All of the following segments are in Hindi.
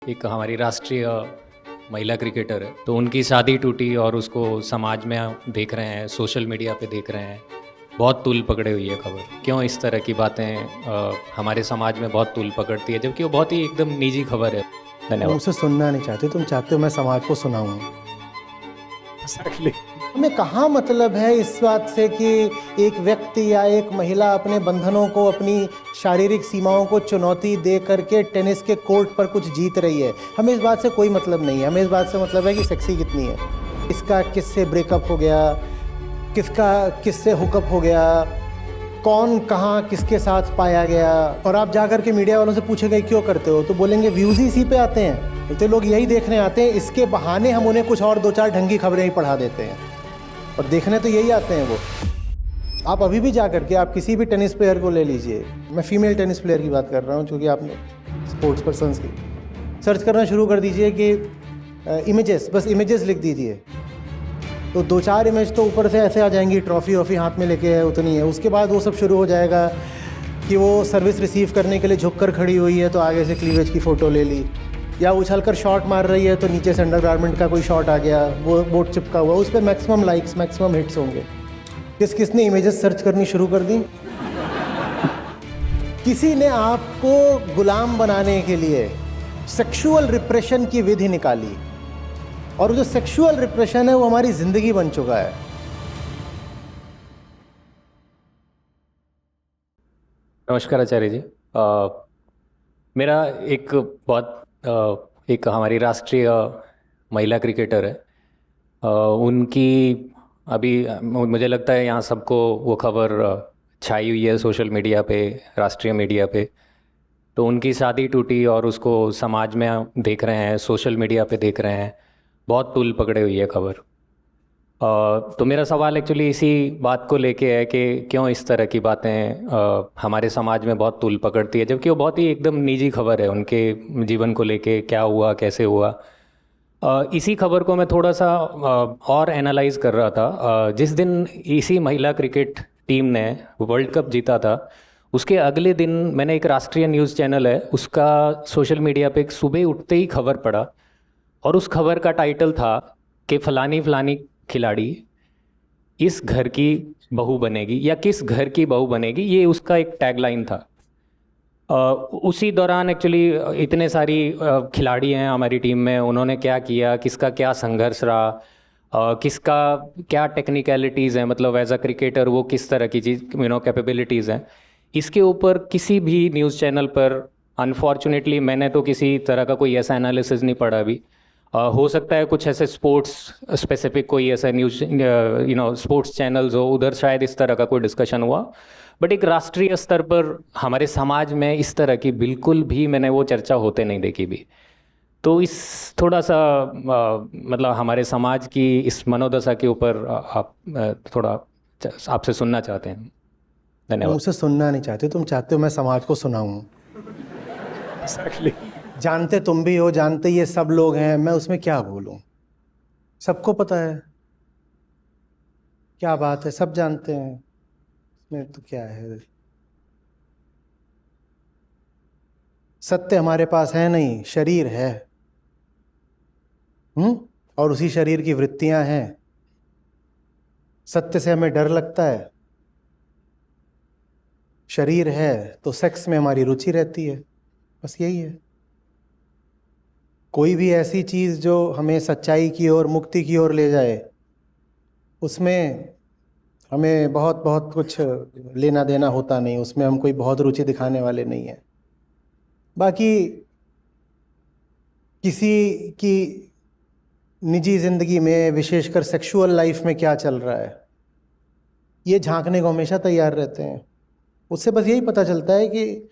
एक हमारी राष्ट्रीय महिला क्रिकेटर है, तो उनकी शादी टूटी और उसको समाज में हम देख रहे हैं, सोशल मीडिया पे देख रहे हैं। बहुत तूल पकड़े हुई है खबर। क्यों इस तरह की बातें हमारे समाज में बहुत तूल पकड़ती है, जबकि वो बहुत ही एकदम निजी खबर है। तुम धन्यवाद। उसे सुनना नहीं चाहते, तुम चाहते हो मैं समाज को सुनाऊं। हमें कहाँ मतलब है इस बात से कि एक व्यक्ति या एक महिला अपने बंधनों को, अपनी शारीरिक सीमाओं को चुनौती दे करके टेनिस के कोर्ट पर कुछ जीत रही है। हमें इस बात से कोई मतलब नहीं है। हमें इस बात से मतलब है कि सेक्सी कितनी है, किसका किससे ब्रेकअप हो गया, किसका किससे हुकअप हो गया, कौन कहाँ किसके साथ पाया गया। और आप जाकर के मीडिया वालों से पूछेंगे क्यों करते हो, तो बोलेंगे व्यूज़ ही इसी पे आते हैं, तो लोग यही देखने आते हैं। इसके बहाने हम उन्हें कुछ और दो चार ढंगी खबरें ही पढ़ा देते हैं, और देखने तो यही आते हैं वो। आप अभी भी जा करके आप किसी भी टेनिस प्लेयर को ले लीजिए, मैं फीमेल टेनिस प्लेयर की बात कर रहा हूँ क्योंकि आपने स्पोर्ट्स पर्सन्स की, सर्च करना शुरू कर दीजिए कि इमेजेस, बस इमेजेस लिख दीजिए, तो दो चार इमेज तो ऊपर से ऐसे आ जाएंगी, ट्रॉफी वॉफी हाथ में लेके है उतनी है। उसके बाद वो सब शुरू हो जाएगा कि वो सर्विस रिसीव करने के लिए झुककर खड़ी हुई है तो आगे से क्लीवेज की फ़ोटो ले ली, या उछलकर शॉट मार रही है तो नीचे से अंडरगारमेंट का कोई शॉट आ गया, वो बोर्ड चिपका हुआ, उस पर मैक्सिमम लाइक्स, मैक्सिमम हिट्स होंगे। किसने इमेजेस सर्च करनी शुरू कर दी? किसी ने आपको गुलाम बनाने के लिए सेक्सुअल रिप्रेशन की विधि निकाली, और जो सेक्सुअल रिप्रेशन है वो हमारी जिंदगी बन चुका है। नमस्कार आचार्य जी। मेरा एक एक हमारी राष्ट्रीय महिला क्रिकेटर है, उनकी अभी मुझे लगता है यहाँ सबको वो खबर छाई हुई है सोशल मीडिया पे, राष्ट्रीय मीडिया पे। तो उनकी शादी टूटी और उसको समाज में देख रहे हैं, सोशल मीडिया पे देख रहे हैं। बहुत तूल पकड़े हुई है खबर। तो मेरा सवाल एक्चुअली इसी बात को लेके है कि क्यों इस तरह की बातें हमारे समाज में बहुत तूल पकड़ती है, जबकि वो बहुत ही एकदम निजी खबर है, उनके जीवन को लेके क्या हुआ, कैसे हुआ। इसी खबर को मैं थोड़ा सा और एनालाइज कर रहा था। जिस दिन इसी महिला क्रिकेट टीम ने वर्ल्ड कप जीता था, उसके अगले दिन मैंने एक राष्ट्रीय न्यूज़ चैनल है उसका सोशल मीडिया पे एक सुबह उठते ही खबर पढ़ा, और उस खबर का टाइटल था कि फलानी फलानी खिलाड़ी इस घर की बहू बनेगी या किस घर की बहू बनेगी, ये उसका एक टैगलाइन था। उसी दौरान एक्चुअली इतने सारी खिलाड़ी हैं हमारी टीम में, उन्होंने क्या किया, किसका क्या संघर्ष रहा, किसका क्या टेक्निकलिटीज़ हैं, मतलब एज अ क्रिकेटर वो किस तरह की चीज़ कैपेबिलिटीज़ हैं, इसके ऊपर किसी भी न्यूज़ चैनल पर अनफॉर्चुनेटली मैंने तो किसी तरह का कोई ऐसा एनालिसिस नहीं पढ़ा अभी। हो सकता है कुछ ऐसे स्पोर्ट्स स्पेसिफिक कोई ऐसा न्यूज़ स्पोर्ट्स चैनल्स हो, उधर शायद इस तरह का कोई डिस्कशन हुआ, बट एक राष्ट्रीय स्तर पर हमारे समाज में इस तरह की बिल्कुल भी मैंने वो चर्चा होते नहीं देखी भी। तो इस थोड़ा सा मतलब हमारे समाज की इस मनोदशा के ऊपर आप थोड़ा आपसे सुनना चाहते हैं। तुम धन्यवाद। उसे सुनना नहीं चाहते, तुम चाहते हो मैं समाज को सुनाऊं। जानते तुम भी हो, जानते ये सब लोग हैं, मैं उसमें क्या बोलूं, सबको पता है क्या बात है, सब जानते हैं, इसमें तो क्या है। सत्य हमारे पास है नहीं, शरीर है। और उसी शरीर की वृत्तियां हैं। सत्य से हमें डर लगता है। शरीर है तो सेक्स में हमारी रुचि रहती है, बस यही है। कोई भी ऐसी चीज़ जो हमें सच्चाई की ओर, मुक्ति की ओर ले जाए, उसमें हमें बहुत बहुत कुछ लेना देना होता नहीं, उसमें हम कोई बहुत रुचि दिखाने वाले नहीं हैं। बाकी किसी की निजी ज़िंदगी में, विशेषकर सेक्सुअल लाइफ में क्या चल रहा है, ये झांकने को हमेशा तैयार रहते हैं। उससे बस यही पता चलता है कि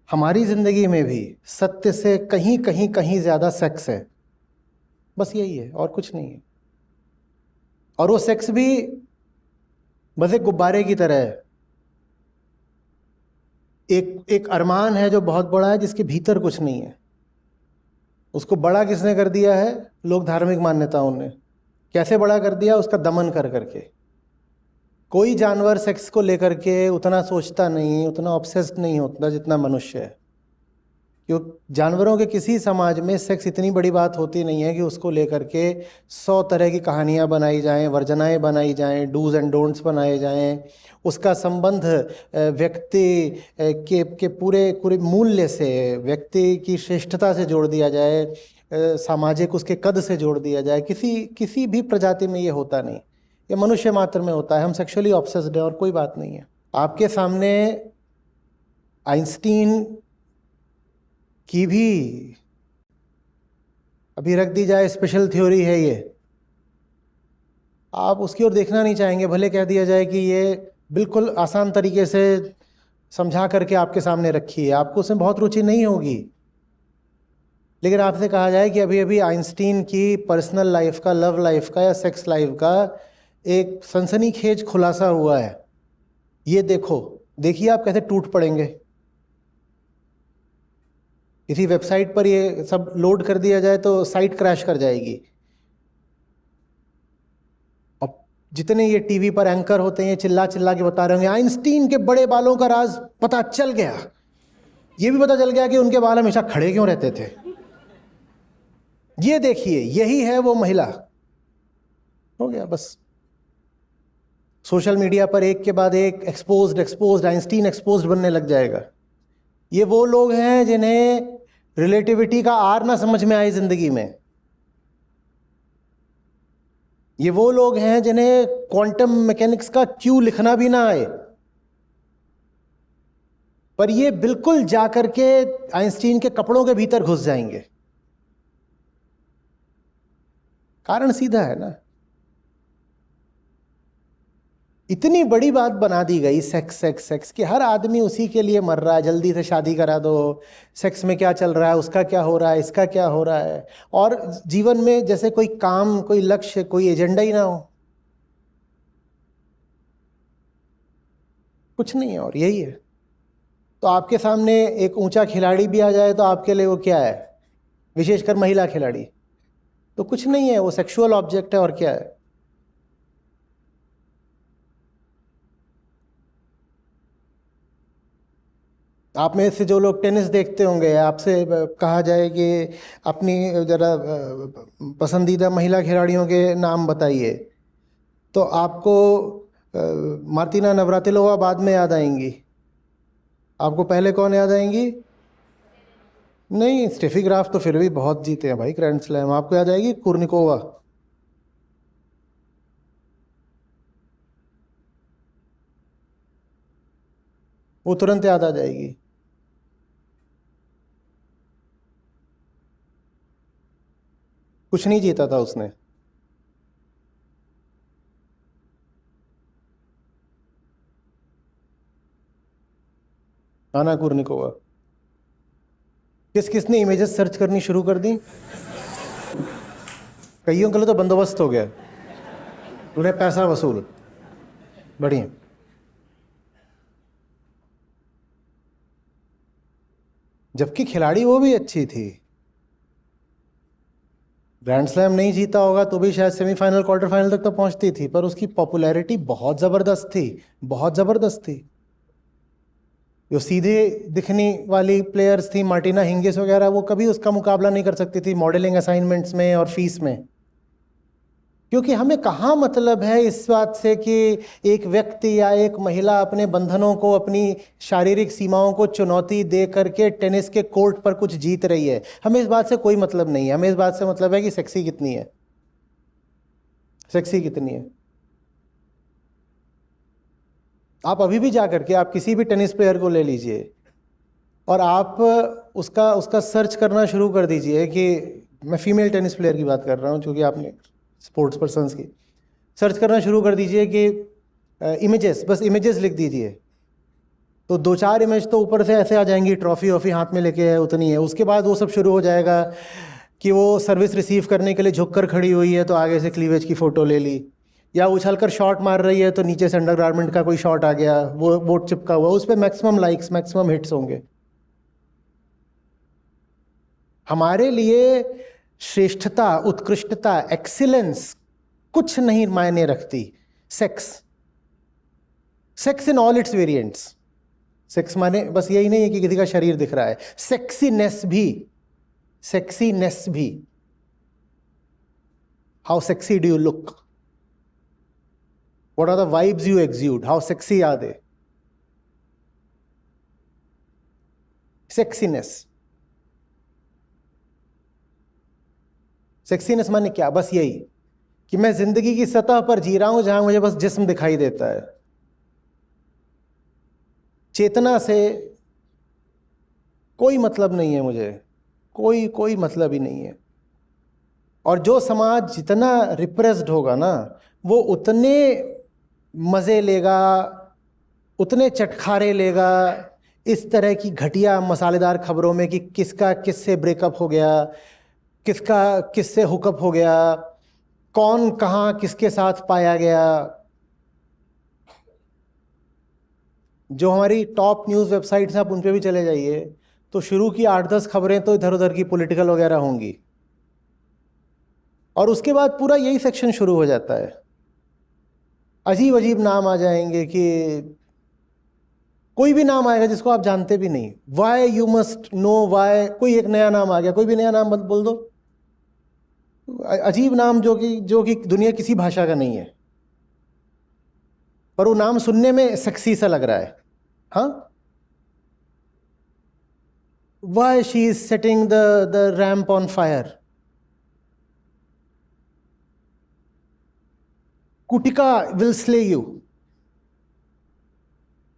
हमारी ज़िंदगी में भी सत्य से कहीं कहीं कहीं ज़्यादा सेक्स है, बस यही है और कुछ नहीं है। और वो सेक्स भी बस एक गुब्बारे की तरह है। एक अरमान है जो बहुत बड़ा है, जिसके भीतर कुछ नहीं है। उसको बड़ा किसने कर दिया है? लोग धार्मिक मान्यताओं ने। कैसे बड़ा कर दिया? उसका दमन कर करके। कोई जानवर सेक्स को लेकर के उतना सोचता नहीं, उतना ऑब्सेस्ड नहीं होता जितना मनुष्य है, क्यों जानवरों के किसी समाज में सेक्स इतनी बड़ी बात होती नहीं है कि उसको लेकर के 100 तरह की कहानियाँ बनाई जाएं, वर्जनाएं बनाई जाएं, डूज एंड डोंट्स बनाए जाएं। उसका संबंध व्यक्ति के पूरे पूरे मूल्य से, व्यक्ति की श्रेष्ठता से जोड़ दिया जाए, सामाजिक उसके कद से जोड़ दिया जाए। किसी भी प्रजाति में ये होता नहीं, ये मनुष्य मात्र में होता है। हम सेक्सुअली ऑब्सेस्ड हैं और कोई बात नहीं है। आपके सामने आइंस्टीन की भी अभी रख दी जाए स्पेशल थ्योरी है ये, आप उसकी ओर देखना नहीं चाहेंगे। भले कह दिया जाए कि ये बिल्कुल आसान तरीके से समझा करके आपके सामने रखी है, आपको उसमें बहुत रुचि नहीं होगी। लेकिन आपसे कहा जाए कि अभी अभी आइंस्टीन की पर्सनल लाइफ का, लव लाइफ का या सेक्स लाइफ का एक सनसनीखेज खुलासा हुआ है, ये देखो, देखिए आप कैसे टूट पड़ेंगे। किसी वेबसाइट पर ये सब लोड कर दिया जाए तो साइट क्रैश कर जाएगी। और जितने ये टीवी पर एंकर होते हैं, चिल्ला चिल्ला के बता रहे होंगे आइंस्टीन के बड़े बालों का राज पता चल गया। ये भी पता चल गया कि उनके बाल हमेशा खड़े क्यों रहते थे। ये देखिए, यही है वो महिला। हो गया बस। सोशल मीडिया पर एक के बाद एक एक्सपोज्ड आइंस्टीन एक्सपोज्ड बनने लग जाएगा। ये वो लोग हैं जिन्हें रिलेटिविटी का आर ना समझ में आए जिंदगी में। ये वो लोग हैं जिन्हें क्वांटम मैकेनिक्स का क्यू लिखना भी ना आए, पर ये बिल्कुल जाकर के आइंस्टीन के कपड़ों के भीतर घुस जाएंगे। कारण सीधा है ना, इतनी बड़ी बात बना दी गई सेक्स सेक्स सेक्स कि हर आदमी उसी के लिए मर रहा है। जल्दी से शादी करा दो, सेक्स में क्या चल रहा है, उसका क्या हो रहा है, इसका क्या हो रहा है। और जीवन में जैसे कोई काम, कोई लक्ष्य, कोई एजेंडा ही ना हो, कुछ नहीं है और यही है। तो आपके सामने एक ऊंचा खिलाड़ी भी आ जाए तो आपके लिए वो क्या है, विशेषकर महिला खिलाड़ी, तो कुछ नहीं है, वो सेक्सुअल ऑब्जेक्ट है और क्या है। आप में से जो लोग टेनिस देखते होंगे, आपसे कहा जाए कि अपनी जरा पसंदीदा महिला खिलाड़ियों के नाम बताइए, तो आपको मार्टिना नवरातिलोवा बाद में याद आएंगी। आपको पहले कौन याद आएंगी? नहीं, स्टेफी ग्राफ तो फिर भी बहुत जीते हैं भाई ग्रैंड स्लैम। आपको याद आएगी कुर्निकोवा। वो तुरंत याद आ जाएगी। कुछ नहीं जीता था उसने। आना कुर्निकोवा। किसने इमेजेस सर्च करनी शुरू कर दी? कईयों के लिए तो बंदोबस्त हो गया, उन्हें पैसा वसूल। बढ़िया। जबकि खिलाड़ी वो भी अच्छी थी। ग्रैंड स्लैम नहीं जीता होगा तो भी शायद सेमीफाइनल, क्वार्टर फाइनल तक तो पहुंचती थी, पर उसकी पॉपुलैरिटी बहुत ज़बरदस्त थी, बहुत ज़बरदस्त थी। जो सीधे दिखने वाली प्लेयर्स थी, मार्टिना हिंगिस वगैरह, वो कभी उसका मुकाबला नहीं कर सकती थी मॉडलिंग असाइनमेंट्स में और फीस में। क्योंकि हमें कहाँ मतलब है इस बात से कि एक व्यक्ति या एक महिला अपने बंधनों को, अपनी शारीरिक सीमाओं को चुनौती दे करके टेनिस के कोर्ट पर कुछ जीत रही है। हमें इस बात से कोई मतलब नहीं है। हमें इस बात से मतलब है कि सेक्सी कितनी है, सेक्सी कितनी है। आप अभी भी जा करके आप किसी भी टेनिस प्लेयर को ले लीजिए और आप उसका सर्च करना शुरू कर दीजिए कि मैं फीमेल टेनिस प्लेयर की बात कर रहा हूँ, क्योंकि आपने स्पोर्ट्स पर्सन्स की सर्च करना शुरू कर दीजिए कि इमेजेस, बस इमेजेस लिख दीजिए, तो 2-4 इमेज तो ऊपर से ऐसे आ जाएंगी, ट्रॉफी वॉफी हाथ में लेके है, उतनी है। उसके बाद वो सब शुरू हो जाएगा कि वो सर्विस रिसीव करने के लिए झुककर खड़ी हुई है तो आगे से क्लीवेज की फ़ोटो ले ली, या उछलकर शॉट मार रही है तो नीचे से अंडरगारमेंट का कोई शॉट आ गया, वो चिपका हुआ, उस पर मैक्सिमम लाइक्स, मैक्सिमम हिट्स होंगे। हमारे लिए श्रेष्ठता, उत्कृष्टता, एक्सीलेंस कुछ नहीं मायने रखती। Sex in all it's variants, sex माने बस यही नहीं है कि किसी का शरीर दिख रहा है, सेक्सीनेस भी। How sexy do you look, what are the vibes you exude, how sexy are they. Sexiness माने क्या, बस यही कि मैं जिंदगी की सतह पर जी रहा हूं जहां मुझे बस जिस्म दिखाई देता है, चेतना से कोई मतलब नहीं है मुझे, कोई मतलब ही नहीं है। और जो समाज जितना रिप्रेस्ड होगा ना, वो उतने मज़े लेगा, उतने चटखारे लेगा इस तरह की घटिया मसालेदार खबरों में कि किसका किससे ब्रेकअप हो गया, किसका किससे हुकअप हो गया, कौन कहाँ किसके साथ पाया गया। जो हमारी टॉप न्यूज़ वेबसाइट्स हैं आप उन पे भी चले जाइए तो शुरू की 8-10 खबरें तो इधर उधर की पॉलिटिकल वगैरह होंगी, और उसके बाद पूरा यही सेक्शन शुरू हो जाता है। अजीब अजीब नाम आ जाएंगे कि कोई भी नाम आएगा जिसको आप जानते भी नहीं, why you must know why, कोई एक नया नाम आ गया, कोई भी नया नाम मत बोल दो, अजीब नाम जो कि दुनिया किसी भाषा का नहीं है, पर वो नाम सुनने में सेक्सी सा लग रहा है। हाँ, why she is setting the ramp on fire, Kutika will slay you.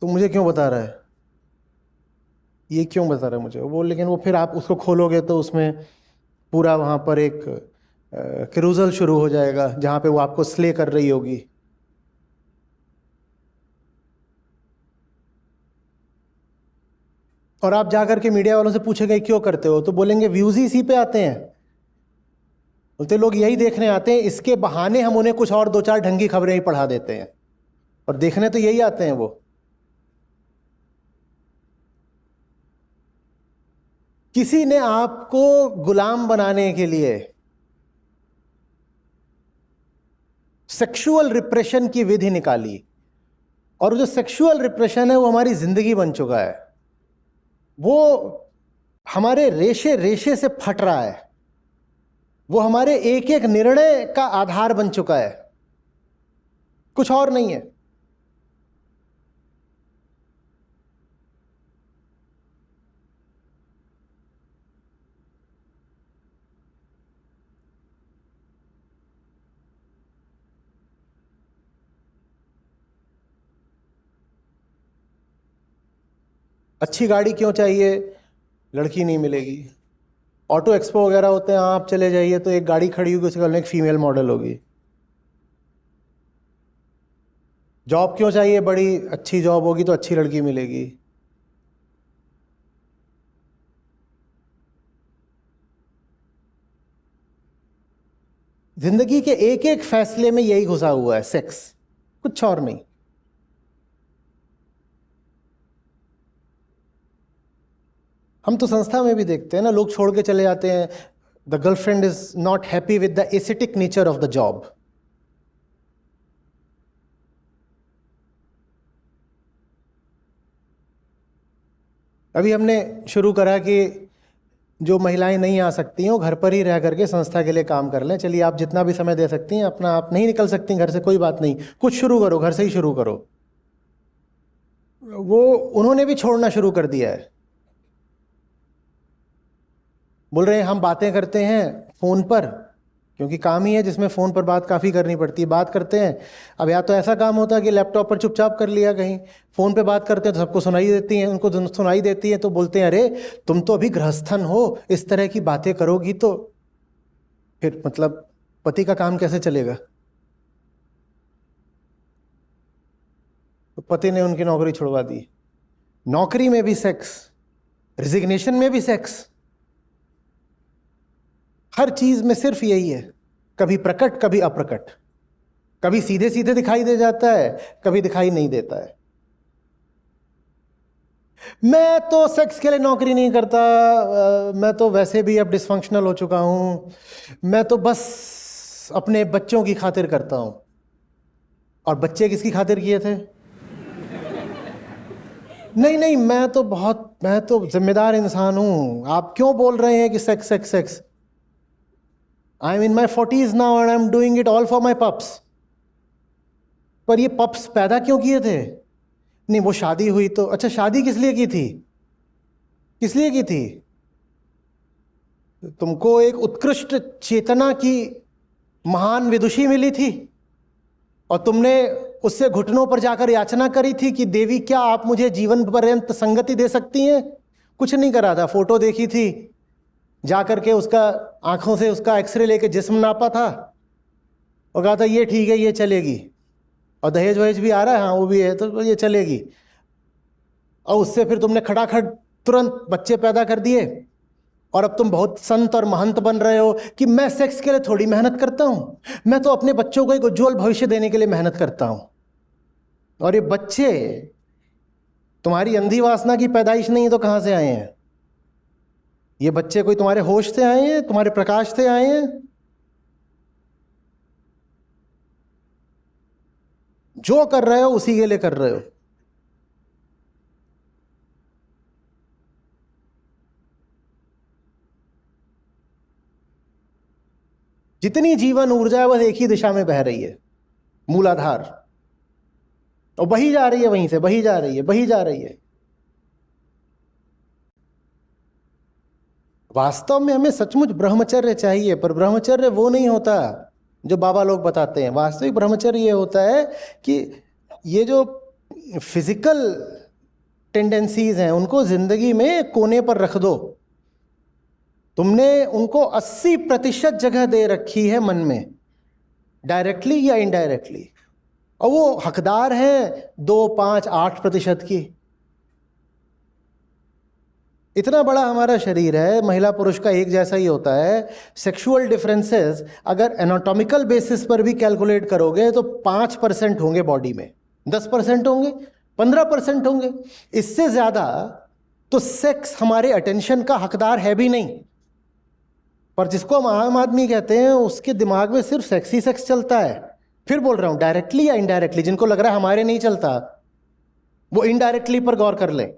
तो मुझे क्यों बता रहा है, ये क्यों बता रहा है मुझे वो, लेकिन वो फिर आप उसको खोलोगे तो उसमें पूरा वहाँ पर एक क्रूजल शुरू हो जाएगा जहाँ पे वो आपको स्ले कर रही होगी। और आप जाकर के मीडिया वालों से पूछेंगे क्यों करते हो, तो बोलेंगे व्यूज ही इसी पे आते हैं। बोलते लोग यही देखने आते हैं, इसके बहाने हम उन्हें कुछ और 2-4 ढंगी खबरें ही पढ़ा देते हैं, और देखने तो यही आते हैं वो। किसी ने आपको गुलाम बनाने के लिए सेक्सुअल रिप्रेशन की विधि निकाली, और जो सेक्सुअल रिप्रेशन है वो हमारी जिंदगी बन चुका है, वो हमारे रेशे रेशे से फट रहा है, वो हमारे एक एक निर्णय का आधार बन चुका है, कुछ और नहीं है। अच्छी गाड़ी क्यों चाहिए, लड़की नहीं मिलेगी। ऑटो एक्सपो वगैरह होते हैं, आप चले जाइए तो एक गाड़ी खड़ी होगी, उसके एक फीमेल मॉडल होगी। जॉब क्यों चाहिए, बड़ी अच्छी जॉब होगी तो अच्छी लड़की मिलेगी। जिंदगी के एक एक फैसले में यही घुसा हुआ है, सेक्स, कुछ और नहीं। हम तो संस्था में भी देखते हैं ना, लोग छोड़ के चले जाते हैं, the girlfriend is not happy with the aesthetic nature of the job. अभी हमने शुरू करा कि जो महिलाएं नहीं आ सकती हैं वो घर पर ही रह करके संस्था के लिए काम कर लें। चलिए, आप जितना भी समय दे सकती हैं अपना, आप नहीं निकल सकती घर से, कोई बात नहीं, कुछ शुरू करो, घर से ही शुरू करो। वो उन्होंने भी छोड़ना शुरू कर दिया है, बोल रहे हैं हम बातें करते हैं फ़ोन पर, क्योंकि काम ही है जिसमें फ़ोन पर बात काफ़ी करनी पड़ती है, बात करते हैं। अब या तो ऐसा काम होता है कि लैपटॉप पर चुपचाप कर लिया, कहीं फ़ोन पे बात करते हैं तो सबको सुनाई देती हैं, उनको सुनाई देती है तो बोलते हैं अरे तुम तो अभी गृहस्थन हो, इस तरह की बातें करोगी तो फिर मतलब पति का काम कैसे चलेगा। तो पति ने उनकी नौकरी छुड़वा दी। नौकरी में भी सेक्स, रिजिग्नेशन में भी सेक्स, हर चीज में सिर्फ यही है, कभी प्रकट कभी अप्रकट, कभी सीधे सीधे दिखाई दे जाता है, कभी दिखाई नहीं देता है। मैं तो सेक्स के लिए नौकरी नहीं करता, मैं तो वैसे भी अब डिसफंक्शनल हो चुका हूं, मैं तो बस अपने बच्चों की खातिर करता हूं। और बच्चे किसकी खातिर किए थे? नहीं नहीं, मैं तो जिम्मेदार इंसान हूं। आप क्यों बोल रहे हैं कि sex sex sex? I am in my 40s now and I am doing it all for my pups. पर ये पप्स पैदा क्यों किए थे? नहीं, वो शादी हुई तो अच्छा, शादी किस लिए की थी? किस लिए की थी? तुमको एक उत्कृष्ट चेतना की महान विदुषी मिली थी और तुमने उससे घुटनों पर जाकर याचना करी थी कि देवी क्या आप मुझे जीवन पर्यंत संगति दे सकती हैं? कुछ नहीं करा था, फोटो देखी थी, जाकर के उसका आंखों से उसका एक्सरे लेके जिस्म नापा था और कहा था ये ठीक है, ये चलेगी, और दहेज वहेज भी आ रहा है, हाँ वो भी है, तो ये चलेगी। और उससे फिर तुमने खटाखट तुरंत बच्चे पैदा कर दिए और अब तुम बहुत संत और महंत बन रहे हो कि मैं सेक्स के लिए थोड़ी मेहनत करता हूं, मैं तो अपने बच्चों को एक उज्जवल भविष्य देने के लिए मेहनत करता हूं। और ये बच्चे तुम्हारी अंधी वासना की पैदाइश नहीं है तो कहां से आए हैं? ये बच्चे कोई तुम्हारे होश से आए हैं, तुम्हारे प्रकाश से आए हैं? जो कर रहे हो उसी के लिए कर रहे हो। जितनी जीवन ऊर्जा है बस एक ही दिशा में बह रही है, मूलाधार, और बही जा रही है, वहीं से बही जा रही है, बही जा रही है। वास्तव में हमें सचमुच ब्रह्मचर्य चाहिए, पर ब्रह्मचर्य वो नहीं होता जो बाबा लोग बताते हैं। वास्तविक ब्रह्मचर्य ये होता है कि ये जो फिजिकल टेंडेंसीज हैं उनको जिंदगी में कोने पर रख दो। तुमने उनको 80% जगह दे रखी है मन में, डायरेक्टली या इनडायरेक्टली, और वो हकदार हैं 2, 5, 8% की। इतना बड़ा हमारा शरीर है, महिला पुरुष का एक जैसा ही होता है। सेक्सुअल डिफरेंसेस अगर एनाटॉमिकल बेसिस पर भी कैलकुलेट करोगे तो 5% होंगे बॉडी में, 10% होंगे, 15% होंगे। इससे ज्यादा तो सेक्स हमारे अटेंशन का हकदार है भी नहीं। पर जिसको हम आम आदमी कहते हैं उसके दिमाग में सिर्फ सेक्स ही सेक्स चलता है। फिर बोल रहा हूं, डायरेक्टली या इनडायरेक्टली, जिनको लग रहा है हमारे नहीं चलता वो इनडायरेक्टली पर गौर कर लें।